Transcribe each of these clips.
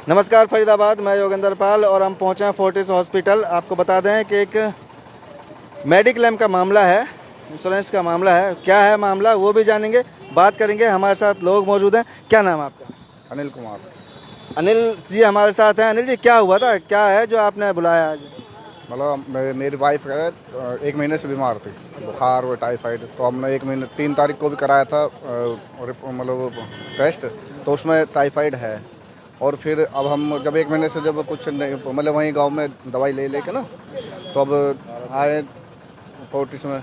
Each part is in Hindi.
नमस्कार फरीदाबाद, मैं योगेंद्र पाल और हम पहुंचे हैं फोर्टिस हॉस्पिटल। आपको बता दें कि एक मेडिक्लेम का मामला है, इंश्योरेंस का मामला है। क्या है मामला वो भी जानेंगे, बात करेंगे। हमारे साथ लोग मौजूद हैं। क्या नाम है आपका? अनिल कुमार। अनिल जी हमारे साथ हैं। अनिल जी, क्या हुआ था, क्या है जो आपने बुलाया आज? मतलब मेरी वाइफ है 1 महीने से बीमार थी, बुखार और टाइफाइड। तो हमने 1 महीने 3 तारीख को भी कराया था मतलब टेस्ट, तो उसमें टाइफाइड है। और फिर अब हम जब 1 महीने से जब कुछ नहीं, मतलब वहीं गांव में दवाई ले लेके ना, तो अब आए फोर्टिस में।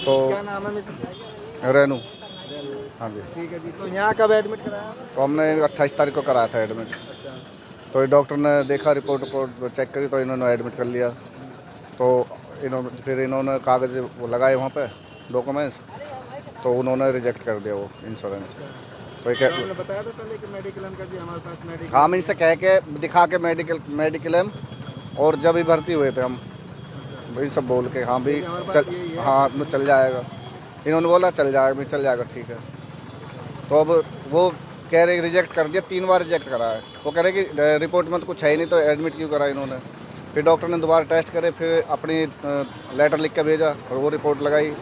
तो क्या नाम है मिसेस? रेनू। हाँ जी। ठीक है जी। तो यहाँ कब एडमिट कराया? तो हमने 28 तारीख को कराया था एडमिट। अच्छा। तो ये डॉक्टर ने देखा, रिपोर्ट चेक करी, तो इन्होंने एडमिट कर लिया। तो इन्होंने कागज़ वो लगाए वहाँ पे, डॉक्यूमेंट्स, तो उन्होंने रिजेक्ट कर दिया वो इंश्योरेंस। तो ये आपने बताया था पहले कि मेडिक्लेम का जी हमारे पास मेडिक्लेम। हम इनसे कह के दिखा के मेडिक्लेम, और जब भी भर्ती हुए थे हम वही सब बोल के हाँ भी चल, हाँ चल जाएगा। इन्होंने बोला चल जाएगा, भी चल जाएगा, ठीक है। तो अब वो कह रहे रिजेक्ट कर दिया, 3 बार रिजेक्ट करा है। वो कह रहे कि रिपोर्ट में तो कुछ है ही नहीं, तो एडमिट क्यों करा इन्होंने। फिर डॉक्टर ने दोबारा टेस्ट करे, फिर अपनी लेटर लिख के भेजा और वो रिपोर्ट लगाई।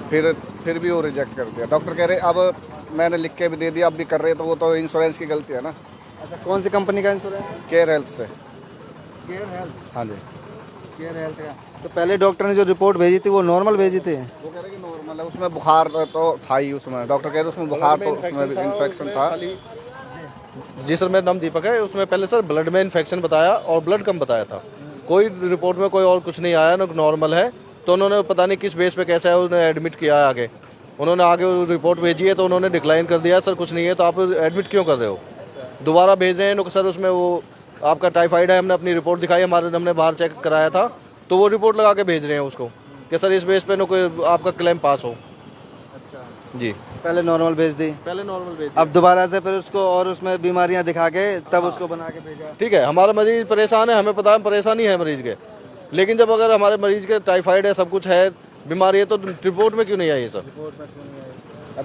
फिर भी वो रिजेक्ट कर दिया। डॉक्टर कह रहे अब मैंने लिख के भी दे दिया, अब भी कर रहे, तो वो तो इंश्योरेंस की गलती है ना। अच्छा, कौन सी कंपनी का इंश्योरेंस? केयर हेल्थ से। Care health. हाँ जी। केयर हेल्थ का। तो पहले डॉक्टर ने जो रिपोर्ट भेजी थी वो नॉर्मल भेजी थी? वो कह रहे कि नॉर्मल है, उसमें बुखार तो था ही। उसमें डॉक्टर कह रहे उसमें बुखार, तो उसमें भी इन्फेक्शन था। जी सर, मेरा नाम दीपक है। उसमें पहले सर ब्लड में इन्फेक्शन बताया और ब्लड कम बताया था। कोई रिपोर्ट में कोई और कुछ नहीं आया ना, नॉर्मल है। तो उन्होंने पता नहीं किस बेस पे कैसा है उन्होंने एडमिट किया है। आगे उन्होंने रिपोर्ट भेजी है तो उन्होंने डिक्लाइन कर दिया, सर कुछ नहीं है, तो आप एडमिट क्यों कर रहे हो? दोबारा भेज रहे हैं सर, उसमें वो आपका टाइफाइड है, हमने अपनी रिपोर्ट दिखाई, हमने बाहर चेक कराया था, तो वो रिपोर्ट लगा के भेज रहे हैं उसको कि सर इस बेस पे ना कोई आपका क्लेम पास हो। अच्छा जी, पहले नॉर्मल भेज दी, पहले नॉर्मल भेज। अब दोबारा से फिर उसको और उसमें बीमारियां दिखा के तब उसको बना के भेजा। ठीक है, हमारा मरीज परेशान है, हमें पता है परेशानी है मरीज के, लेकिन जब अगर हमारे मरीज के टाइफाइड है, सब कुछ है, बीमारी है, तो रिपोर्ट में क्यों नहीं आई सर?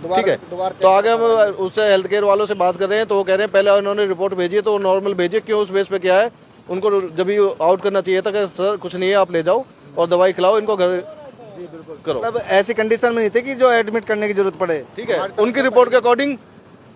ठीक है, तो आगे हम उससे हेल्थ केयर वालों से बात कर रहे हैं, तो वो कह रहे हैं पहले उन्होंने रिपोर्ट भेजी है तो नॉर्मल भेजिए। क्यों उस बेस पे क्या है? उनको जब भी आउट करना चाहिए था कि सर कुछ नहीं है, आप ले जाओ और दवाई खिलाओ, इनको घर करो। मतलब ऐसी कंडीशन में नहीं थे कि जो एडमिट करने की जरूरत पड़े। ठीक है, उनकी रिपोर्ट के अकॉर्डिंग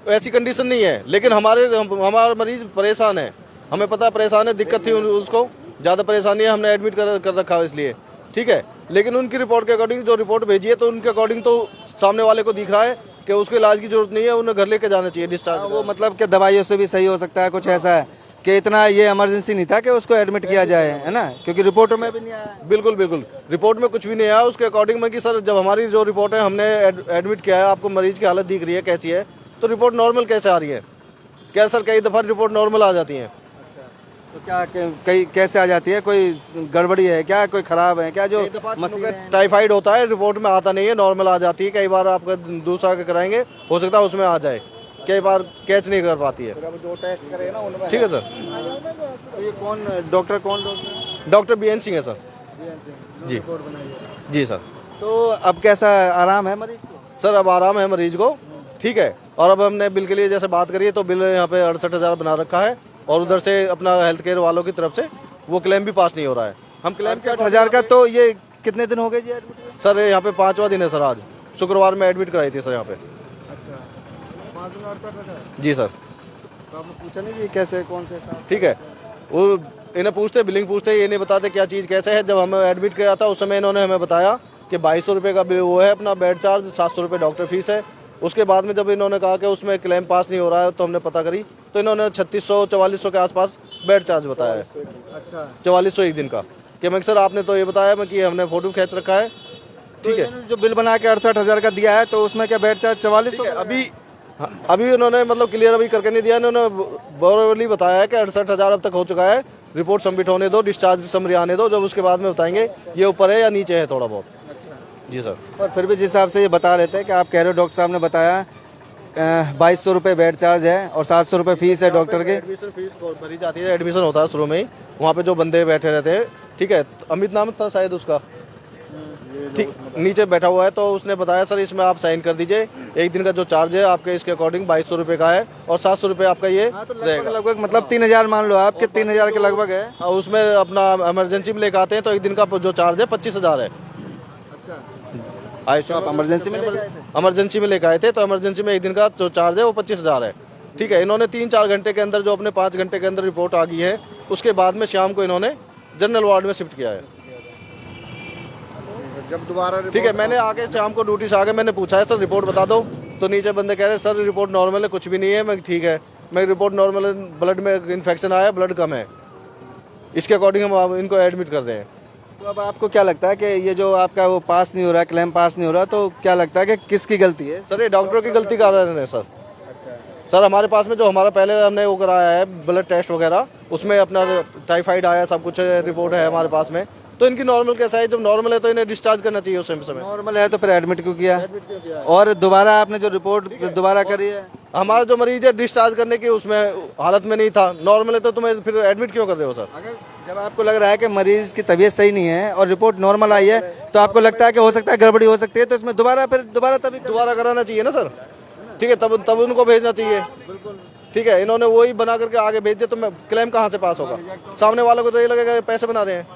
ऐसी कंडीशन नहीं है, लेकिन हमारा मरीज परेशान है, हमें पता है परेशान है, दिक्कत थी उसको, ज़्यादा परेशानी है, हमने एडमिट कर रखा है इसलिए। ठीक है, लेकिन उनकी रिपोर्ट के अकॉर्डिंग जो रिपोर्ट भेजी है, तो उनके अकॉर्डिंग तो सामने वाले को दिख रहा है कि उसके इलाज की जरूरत नहीं है, उन्हें घर लेके जाना चाहिए डिस्चार्ज। वो मतलब कि दवाइयों से भी सही हो सकता है, कुछ ऐसा है कि इतना ये इमरजेंसी नहीं था कि उसको एडमिट किया जाए, है ना, क्योंकि रिपोर्टों में भी नहीं आया। बिल्कुल बिल्कुल, रिपोर्ट में कुछ भी नहीं आया उसके अकॉर्डिंग में कि सर जब हमारी जो रिपोर्ट है हमने एडमिट किया है, आपको मरीज की हालत दिख रही है कैसी है, तो रिपोर्ट नॉर्मल कैसे आ रही है? क्या सर कई दफ़ा रिपोर्ट नॉर्मल आ जाती है। तो क्या कई कैसे आ जाती है? कोई गड़बड़ी है क्या, कोई खराब है क्या? जो मशीन टाइफाइड होता है, रिपोर्ट में आता नहीं है, नॉर्मल आ जाती है। कई बार आपका दूसरा के कराएंगे, हो सकता है उसमें आ जाए, कई बार कैच नहीं कर पाती है। जो टेस्ट करे ना उनमें। ठीक है सर। तो ये कौन डॉक्टर डॉक्टर BN सिंह है सर। जी जी सर। तो अब कैसा आराम है मरीज को? सर अब आराम है मरीज को। ठीक है, और अब हमने बिल के लिए जैसे बात करी है, तो बिल यहाँ पे 68,000 बना रखा है, और उधर से अपना हेल्थ केयर वालों की तरफ से वो क्लेम भी पास नहीं हो रहा है। हम क्लेम 68,000 का। तो ये कितने दिन हो गए जी एडमिट? सर यहाँ पे 5वां दिन है सर, आज शुक्रवार में एडमिट कराई थी सर यहाँ पे। अच्छा, 5 दिन 68,000। जी सर। तो आपने पूछा नहीं जी कैसे, कौन से साहब? ठीक है, वो इन्हें पूछते, बिलिंग पूछते, ये नहीं बताते क्या चीज़ कैसे है। जब हमें एडमिट किया था उस समय इन्होंने हमें बताया कि 2200 रुपये का बिल वो है अपना बेड चार्ज, 700 रुपये डॉक्टर फीस है। उसके बाद में जब इन्होंने कहा कि उसमें क्लेम पास नहीं हो रहा है, तो हमने पता करी, तो इन्होंने 3600-4400 के आसपास बेड चार्ज बताया है। अच्छा, 4400 एक दिन का। कि मैं सर आपने तो ये बताया मैं कि हमने फ़ोटो खींच रखा है। ठीक है, तो जो बिल बना के 68,000 का दिया है, तो उसमें क्या बेड चार्ज 4400? अभी उन्होंने मतलब क्लियर अभी करके नहीं दिया, इन्होंने बराबरली बताया है कि 68,000 अब तक हो चुका है, रिपोर्ट सबमिट होने दो, डिस्चार्ज समरी आने दो, जब उसके बाद में बताएंगे ये ऊपर है या नीचे है थोड़ा बहुत। जी सर। और फिर भी जिस हिसाब से ये बता रहे थे कि आप कह रहे हो, डॉक्टर साहब ने बताया 2200 रुपये बेड चार्ज है और 700 रुपये फीस है डॉक्टर की। एडमिशन फीस भरी जाती है, एडमिशन होता है शुरू में ही, वहाँ पे जो बंदे बैठे रहते हैं। ठीक है, अमित नाम था शायद उसका, ठीक नीचे बैठा हुआ है, तो उसने बताया सर इसमें आप साइन कर दीजिए, एक दिन का जो चार्ज है आपके इसके अकॉर्डिंग 2200 रुपये का है और 700 रुपये आपका ये रहेगा। लगभग मतलब 3000 मान लो आपके 3000 के लगभग है। और उसमें अपना इमरजेंसी में लेकर आते हैं तो एक दिन का जो चार्ज है 25,000 है। अच्छा, आप इमरजेंसी में इमरजेंसी में लेकर आए थे तो इमरजेंसी में एक दिन का जो चार्ज है वो 25,000 है। ठीक है, इन्होंने 3-4 घंटे के अंदर जो अपने 5 घंटे के अंदर रिपोर्ट आ गई है, उसके बाद में शाम को इन्होंने जनरल वार्ड में शिफ्ट किया है। जब दोबारा ठीक है, मैंने आके शाम को ड्यूटी से आके मैंने पूछा है सर रिपोर्ट बता दो, तो नीचे बंदे कह रहे हैं सर रिपोर्ट नॉर्मल है, कुछ भी नहीं है। मैं ठीक है, मैं रिपोर्ट नॉर्मल है, ब्लड में इन्फेक्शन आया, ब्लड कम है, इसके अकॉर्डिंग हम इनको एडमिट कर रहे हैं। तो अब आपको क्या लगता है कि ये जो आपका वो पास नहीं हो रहा है, क्लेम पास नहीं हो रहा, तो क्या लगता है कि किसकी गलती है? सर ये डॉक्टरों की गलती कर रहे हैं सर। सर हमारे पास में जो हमारा पहले हमने वो कराया है ब्लड टेस्ट वगैरह, उसमें अपना टाइफाइड आया, सब कुछ रिपोर्ट है हमारे पास में, तो इनकी नॉर्मल कैसा है, जब नॉर्मल है तो इन्हें डिस्चार्ज करना चाहिए उस समय। नॉर्मल है तो फिर एडमिट क्यों किया? और दोबारा आपने जो रिपोर्ट दोबारा करी है? हमारा जो मरीज है डिस्चार्ज करने की उसमें हालत में नहीं था, नॉर्मल है तो तुम्हें फिर एडमिट क्यों कर रहे हो सर? अगर जब आपको लग रहा है कि मरीज की तबीयत सही नहीं है और रिपोर्ट नॉर्मल आई है, तो आपको लगता है कि हो सकता है गड़बड़ी हो सकती है, तो इसमें दोबारा कराना चाहिए ना सर। ठीक है, तब उनको भेजना चाहिए। ठीक है, इन्होंने वही बना करके आगे भेज दिया, तो मैं क्लेम कहाँ से पास होगा? सामने वालों को तो ये लगेगा पैसे बना रहे हैं।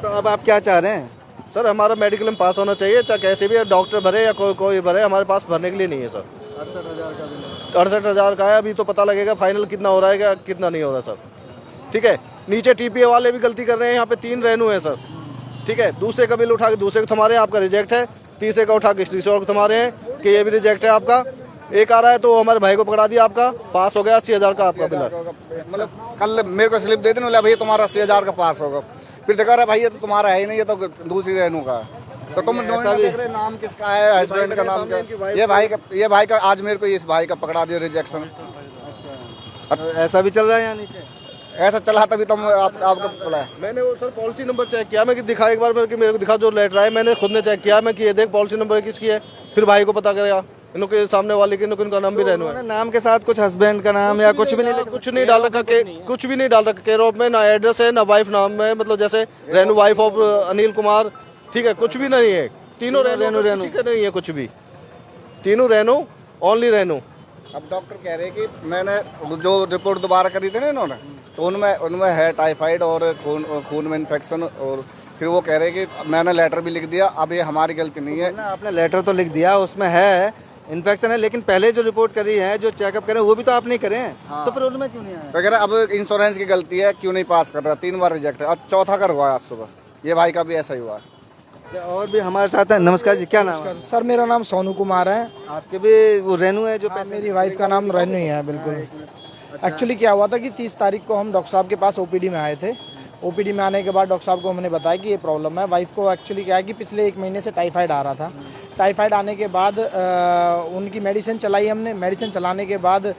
तो अब आप क्या चाह रहे हैं? सर हमारा मेडिकल में पास होना चाहिए, चाहे कैसे भी डॉक्टर भरे या कोई भरे, हमारे पास भरने के लिए नहीं है सर। 68,000 का है, अभी तो पता लगेगा फाइनल कितना हो रहा है, क्या कितना नहीं हो रहा सर। ठीक है, नीचे टीपीए वाले भी गलती कर रहे हैं, यहाँ पे 3 रेनू है सर। ठीक है, दूसरे का बिल उठा के दूसरे को थमा रहे हैं, आपका रिजेक्ट है, तीसरे का उठा के तीसरे को थमा रहे हैं कि ये भी रिजेक्ट है आपका। एक आ रहा है तो हमारे भाई को पकड़ा दिया, आपका पास हो गया, 80,000 का आपका बिल है। मतलब कल मेरे को स्लिप दे देने बोला भैया तुम्हारा 80,000 का पास होगा, फिर देखा रहा भाई ये तो तुम्हारा है ही नहीं, ये तो दूसरी रेनू का है। तो तुम देख रहे नाम किसका है, हस्बैंड का नाम क्या? ये भाई का आज मेरे को इस भाई का पकड़ा दिया रिजेक्शन। ऐसा भी चल रहा है यहाँ नीचे? ऐसा चला तभी तुम आपको बोला है। मैंने वो सर पॉलिसी नंबर चेक किया, मैं कि दिखा एक बार मेरे को दिखा जो लेटर है, मैंने खुद ने चेक किया, मैं कि ये देख पॉलिसी नंबर किसकी है, फिर भाई को पता करेगा। इनके सामने वाले के इनका नाम भी रहना है, नाम के साथ कुछ हस्बैंड का नाम या कुछ भी नहीं, कुछ नहीं डाल रखा, कुछ भी नहीं डाल रखा केयर ऑफ में, ना एड्रेस है ना वाइफ नाम है, मतलब जैसे रेनू वाइफ ऑफ अनिल कुमार। ठीक है, कुछ भी नहीं है, तीनों रेनू नहीं है, कुछ भी, तीनों रेनू, ओनली रेनू। अब डॉक्टर कह रहे हैं कि मैंने जो रिपोर्ट दोबारा करी थी ना इन्होंने, तो उनमें है टाइफाइड और खून में इन्फेक्शन, और फिर वो कह रहे हैं कि मैंने लेटर भी लिख दिया, अब ये हमारी गलती नहीं है। आपने लेटर तो लिख दिया, उसमें है इन्फेक्शन है, लेकिन पहले जो रिपोर्ट करी है, जो चेकअप करे, वो भी तो आप नहीं करे हैं। हाँ। तो फिर उनमें क्यों नहीं आया? तो कह रहे अब इंश्योरेंस की गलती है, क्यों नहीं पास कर रहा, 3 बार रिजेक्ट है, अब चौथा कर हुआ है आज सुबह। ये भाई का भी ऐसा ही हुआ है। और भी हमारे साथ है। नमस्कार जी, क्या नाम है? सर मेरा नाम सोनू कुमार है। आपके भी वो रेनू है जो मेरी वाइफ का नाम रेनू ही है, बिल्कुल। एक्चुअली क्या हुआ था कि 30 तारीख को हम डॉक्टर साहब के पास ओपीडी में आए थे। ओपीडी में आने के बाद डॉक्टर साहब को हमने बताया कि ये प्रॉब्लम है। वाइफ को एक्चुअली क्या है कि पिछले 1 महीने से टाइफाइड आ रहा था। टाइफाइड आने के बाद उनकी मेडिसिन चलाई हमने। मेडिसिन चलाने के बाद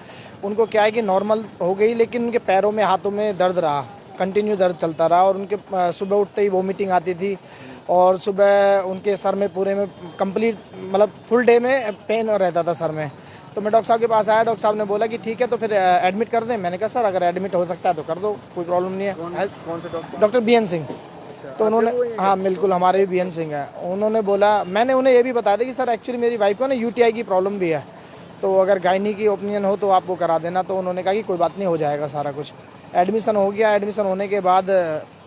उनको क्या है कि नॉर्मल हो गई, लेकिन उनके पैरों में हाथों में दर्द रहा, कंटिन्यू दर्द चलता रहा, और उनके सुबह उठते ही वोमिटिंग आती थी, और सुबह उनके सर में पूरे में कंप्लीट मतलब फुल डे में पेन रहता था सर में। तो मैं डॉक्टर साहब के पास आया, डॉक्टर साहब ने बोला कि ठीक है तो फिर एडमिट कर दें। मैंने कहा सर अगर एडमिट हो सकता है तो कर दो, कोई प्रॉब्लम नहीं है। कौन से डॉक्टर? Doctor BN Singh. तो उन्होंने, हाँ बिल्कुल हमारे भी बीएन सिंह है। उन्होंने बोला, मैंने उन्हें ये भी बताया था कि सर एक्चुअली मेरी वाइफ को ना यूटीआई की प्रॉब्लम भी है, तो अगर गायनी की ओपिनियन हो तो आप वो करा देना। तो उन्होंने कहा कि कोई बात नहीं, हो जाएगा सारा कुछ। एडमिशन हो गया। एडमिशन होने के बाद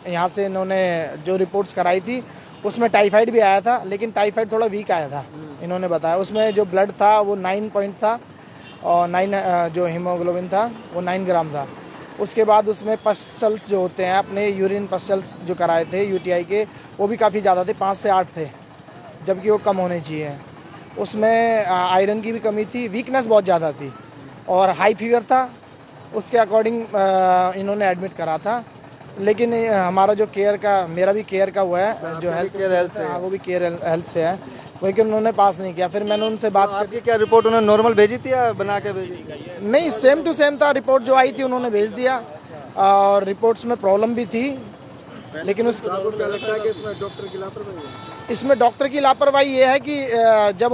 यहाँ से इन्होंने जो रिपोर्ट्स कराई थी उसमें टाइफाइड भी आया था, लेकिन टाइफाइड थोड़ा वीक आया था, इन्होंने बताया। उसमें जो ब्लड था वो 9 पॉइंट था, और 9 जो हीमोग्लोबिन था वो 9 ग्राम था। उसके बाद उसमें पस्टल्स जो होते हैं, अपने यूरिन पस्टल्स जो कराए थे यूटीआई के, वो भी काफ़ी ज़्यादा थे, 5 से 8 थे, जबकि वो कम होने चाहिए। उसमें आयरन की भी कमी थी, वीकनेस बहुत ज़्यादा थी, और हाई फीवर था। उसके अकॉर्डिंग इन्होंने एडमिट करा था। लेकिन हमारा जो केयर का, मेरा भी केयर का हुआ है, जो हेल्थ से, हाँ वो भी केयर हेल्थ से है, लेकिन उन्होंने पास नहीं किया। फिर मैंने उनसे बात आपकी क्या रिपोर्ट उन्होंने नॉर्मल भेजी थी या बना के भेजी? नहीं, सेम टू सेम था। रिपोर्ट जो आई थी उन्होंने भेज दिया, और रिपोर्ट्स में प्रॉब्लम भी थी, लेकिन उस इसमें डॉक्टर की लापरवाही ये है कि जब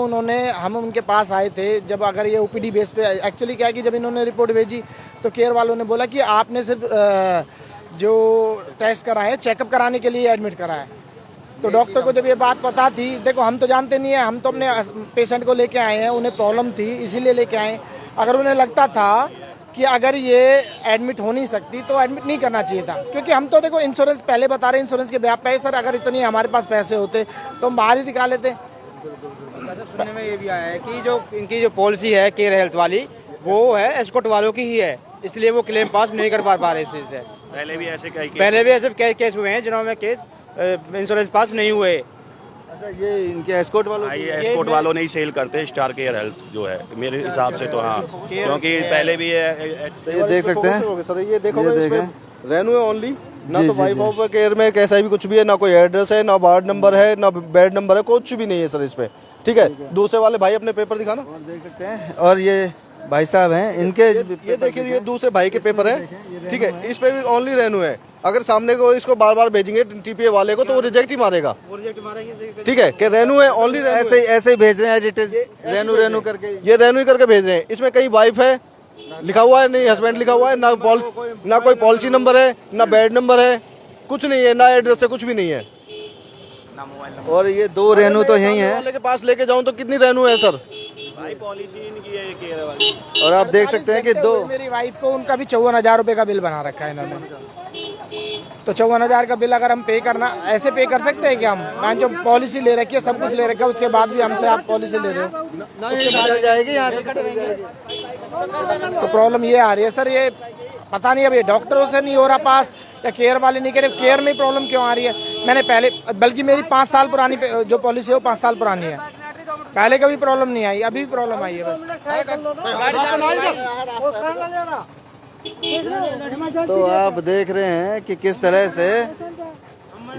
हम उनके पास आए थे, जब अगर ये ओपीडी बेस पे, एक्चुअली क्या है कि जब इन्होंने रिपोर्ट भेजी तो केयर वालों ने बोला कि आपने सिर्फ जो टेस्ट कराए, चेकअप कराने के लिए एडमिट कराया, तो डॉक्टर को जब ये बात पता थी, देखो हम तो जानते नहीं है, हम तो अपने पेशेंट को लेके आए हैं, उन्हें प्रॉब्लम थी इसीलिए लेके आए। अगर उन्हें लगता था कि अगर ये एडमिट हो नहीं सकती तो एडमिट नहीं करना चाहिए था, क्योंकि हम तो देखो इंश्योरेंस पहले बता रहे हैं, इंश्योरेंस के ब्याह पे सर अगर इतनी हमारे पास पैसे होते तो हम बाहर ही दिखा लेते। सुनने में ये भी आया है कि जो इनकी जो पॉलिसी है केयर हेल्थ वाली, वो है एस्कॉर्ट वालों की ही है, इसलिए वो क्लेम पास नहीं कर पा रहे इस चीज से। पहले भी ऐसे केस हुए हैं जिन्होंने केस इंश्योरेंस पास नहीं हुए। अच्छा, ये इनके एस्कॉर्ट वालों ये एस्कॉर्ट वालों ने ही सेल करते स्टार केयर हेल्थ जो है मेरे हिसाब से तो। हाँ, क्योंकि पहले भी ये देख सकते हैं सर, ये देखो ये इसमें रेनू है ओनली, ना जी, तो जी, वाइफ जी। ऑफ केयर में कैसा भी कुछ भी है, ना कोई एड्रेस है, ना वार्ड नंबर है, ना बेड नंबर है, कुछ भी नहीं है सर इसमें। ठीक है, दूसरे वाले भाई अपने पेपर दिखाना। और देख सकते हैं, और ये भाई साहब हैं इनके ये देखिए, ये दूसरे भाई के पेपर है। ठीक है, इस पे भी ओनली रेनू है। अगर सामने को इसको बार बार भेजेंगे टीपीए वाले को तो वो रिजेक्ट ही मारेगा। ठीक है, कि रेनू है ओनली, ऐसे ही भेज रहे हैं as it is, Renu Renu करके। ये रेनू ही करके भेज रहे हैं। इसमें कहीं वाइफ है लिखा हुआ है, नहीं हस्बैंड लिखा हुआ है, ना कोई पॉलिसी नंबर है, ना बेड नंबर है, कुछ नहीं है, ना एड्रेस है, कुछ भी नहीं है। और ये दो रेनू तो यही हैं। वाले के पास लेके जाऊं तो कितनी रेनू है सर? भाई पॉलिसी इनकी है ये केयर वाली। और आप देख सकते हैं कि दो, मेरी वाइफ को उनका भी 54,000 रुपये का बिल बना रखा है इन्होंने। तो 54,000 का बिल अगर हम पे करना, ऐसे पे कर सकते हैं क्या हम? मान जो पॉलिसी ले रखी है, सब कुछ ले रखा है, उसके बाद भी हमसे आप पॉलिसी ले रहे हो, चल जाएगी यहाँ से चली जाएगी। तो प्रॉब्लम ये आ रही है सर। ये पता नहीं अब ये डॉक्टरों से नहीं हो रहा पास या केयर वाले नहीं करे, केयर में प्रॉब्लम क्यों आ रही है? मैंने पहले, बल्कि मेरी 5 साल पुरानी जो पॉलिसी है वो 5 साल पुरानी है, पहले कभी प्रॉब्लम नहीं आई, अभी प्रॉब्लम आई है बस। तो आप देख रहे हैं कि किस तरह से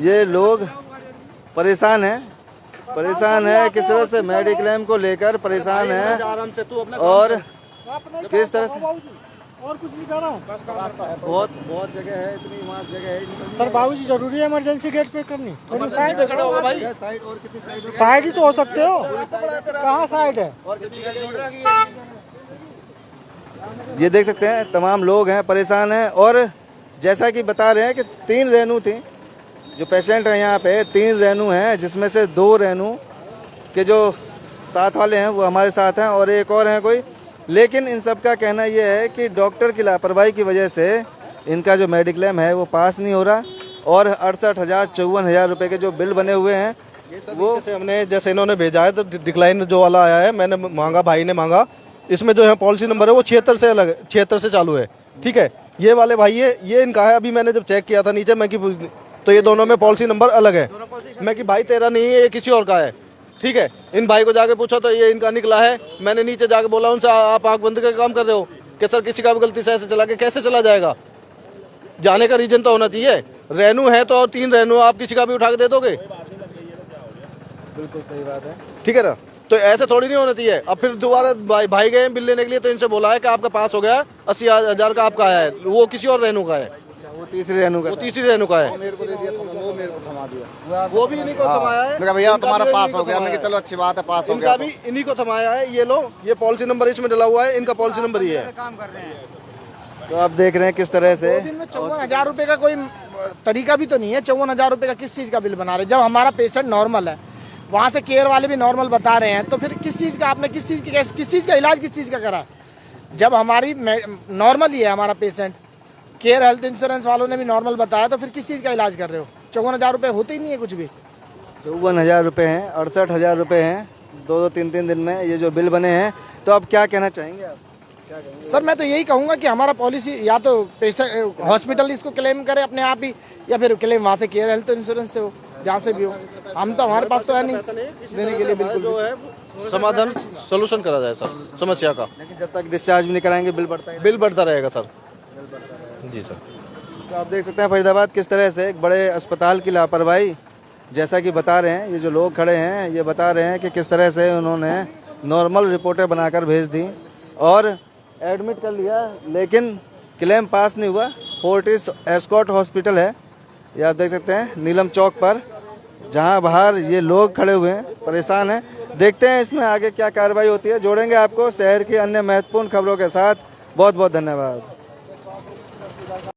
ये लोग परेशान हैं, किस तरह से मेडिक्लेम को लेकर परेशान हैं, और किस तरह से बहुत बहुत जगह है, इतनी वहाँ जगह है सर। बाबूजी जरूरी है इमरजेंसी गेट पे करनी? साइड पे खड़ा होगा भाई। साइड और कितनी साइड? साइड ही तो हो सकते हो, कहाँ साइड है? और ये देख सकते हैं तमाम लोग हैं, परेशान हैं। और जैसा कि बता रहे हैं कि 3 रेनू थी, जो पेशेंट हैं यहाँ पे 3 रेनू हैं, जिसमें से 2 रेनू के जो साथ वाले हैं वो हमारे साथ हैं और एक और हैं कोई। लेकिन इन सब का कहना ये है कि डॉक्टर की लापरवाही की वजह से इनका जो मेडिक्लेम है वो पास नहीं हो रहा, और 68,000 54,000 रुपये के जो बिल बने हुए हैं वो जैसे इन्होंने भेजा है तो डिक्लाइन जो वाला आया है, मैंने मांगा, भाई ने मांगा, इसमें जो है पॉलिसी नंबर है वो 76 से अलग है, 76 से चालू है। ठीक है, ये वाले भाई है, ये इनका है। अभी मैंने जब चेक किया था नीचे, मैं कि तो ये दोनों में पॉलिसी नंबर अलग है। मैं कि भाई तेरा नहीं है, ये किसी और का है। ठीक है, इन भाई को जाके पूछा तो ये इनका निकला है। मैंने नीचे जाके बोला उनसे, आप आंख बंद करके काम कर रहे हो कि सर किसी का भी गलती से ऐसे चला के कैसे चला जाएगा? जाने का रीजन तो होना चाहिए। रेनू है तो और 3 रेनू आप किसी का भी उठा के दे दोगे? बिल्कुल सही बात है। ठीक है ना, तो ऐसे थोड़ी नहीं होना चाहिए। अब फिर दोबारा भाई गए बिल लेने के लिए, तो इनसे बोला है कि आपका पास हो गया, 80,000 का आपका है, वो किसी और रेनू का है, वो तीसरी रेनू का, वो तीसरी रेनू का है। वो मेरे को थमा दिया। वो भी इन्हीं को थमाया है। मैं कहा भैया तुम्हारा पास हो गया, मैं कि चलो अच्छी बात है, पास हो गया। इनका भी इन्हीं को थमाया है। ये लो, ये पॉलिसी नंबर इसमें डला हुआ है, इनका पॉलिसी नंबर ये है। तो आप देख रहे हैं किस तरह से 2 दिन में 54,000 रुपये का कोई तरीका भी तो नहीं है। 54,000 रुपये का किस चीज़ का बिल बना रहे? जब हमारा पेशेंट नॉर्मल है, वहाँ से केयर वाले भी नॉर्मल बता रहे हैं, तो फिर किस चीज़ का आपने किस चीज़ का इलाज किस चीज़ का करा? जब हमारी नॉर्मल ही है हमारा पेशेंट, केयर हेल्थ इंश्योरेंस वालों ने भी नॉर्मल बताया, तो फिर किस चीज़ का इलाज कर रहे हो? 54,000 रुपये होते ही नहीं है कुछ भी। 54,000 रुपये हैं, 68,000 रुपये हैं 2-3 दिन में ये जो बिल बने हैं। तो आप क्या कहना चाहेंगे आप? सर मैं तो यही कहूँगा कि हमारा पॉलिसी या तो पेशेंट हॉस्पिटल इसको क्लेम करे अपने आप ही, या फिर क्लेम वहाँ से केयर हेल्थ इंश्योरेंस से हो, जहाँ से भी हो। हम तो, हमारे पास तो है नहीं देने के लिए बिल्कुल जो है समाधान सोल्यूशन करा जाए सर समस्या का। लेकिन जब तक डिस्चार्ज भी नहीं कराएंगे बिल बढ़ता रहेगा सर। जी सर। तो आप देख सकते हैं फरीदाबाद किस तरह से एक बड़े अस्पताल की लापरवाही, जैसा कि बता रहे हैं ये जो लोग खड़े हैं, ये बता रहे हैं कि किस तरह से उन्होंने नॉर्मल रिपोर्टें बनाकर भेज दी और एडमिट कर लिया, लेकिन क्लेम पास नहीं हुआ। फोर्टिस एस्कॉर्ट हॉस्पिटल है, ये आप देख सकते हैं नीलम चौक पर, जहां बाहर ये लोग खड़े हुए हैं, परेशान हैं। देखते हैं इसमें आगे क्या कार्रवाई होती है। जोड़ेंगे आपको शहर की अन्य महत्वपूर्ण खबरों के साथ। बहुत बहुत धन्यवाद।